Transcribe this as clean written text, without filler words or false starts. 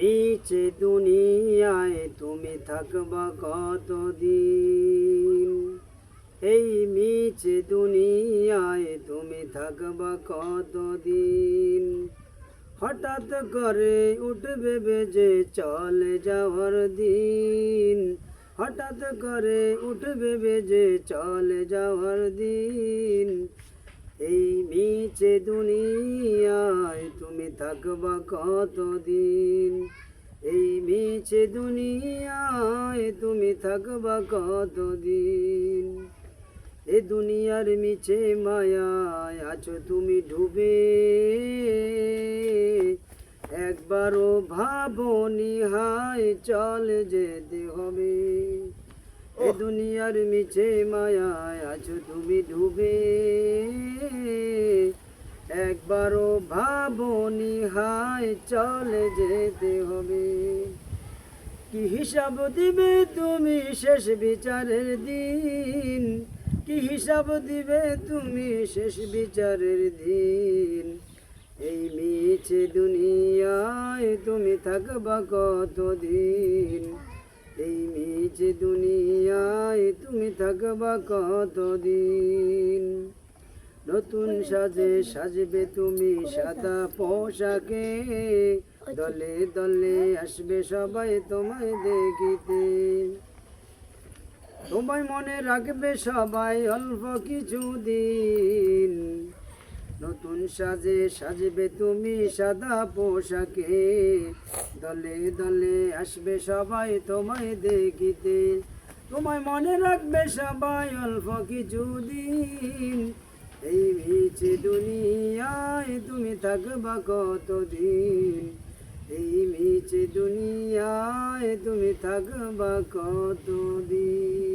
মিছে দুনিয়ায় তুমি থাকবা কতদিন? এই মিছে দুনিয়ায় তুমি থাকবা কতদিন? হঠাৎ করে উঠবে বেজে চলে যাওয়ার দিন। হঠাৎ করে উঠবে বেজে চলে যাওয়ার দিন। এই মিছে দুনিয়ায় তুমি থাকবা কতদিন? এই মিছে দুনিয়ায় তুমি থাকবা কতদিন? এ দুনিয়ার মিছে মায়ায় আছো তুমি ডুবে, একবারও ভাবনি হায় চলে যেতে হবে। এ দুনিয়ার মিছে মায়ায় আছো তুমি ডুবে, একবারও ভাবনি হায় চলে যেতে হবে। কি হিসাব দিবে তুমি শেষ বিচারের দিন? কি হিসাব দিবে তুমি শেষ বিচারের দিন? এই মিছে দুনিয়ায় তুমি থাকবা কতদিন? এই মিছে দুনিয়ায় তুমি থাকবা কতদিন? নতুন সাজে সাজবে তুমি সাদা পোশাকে, দলে দলে আসবে সবাই তোমায় দেখিতে। তোমায় মনে রাখবে সবাই অল্প কিছুদিন। নতুন সাজে সাজবে তুমি সাদা পোশাকে, দলে দলে আসবে সবাই তোমায় দেখিতে। তোমায় মনে রাখবে সবাই অল্প কিছুদিন। এই মিছে দুনিয়ায় তুমি থাকবা কতদিন? এই মিছে দুনিয়ায় তুমি থাকবা কতদিন?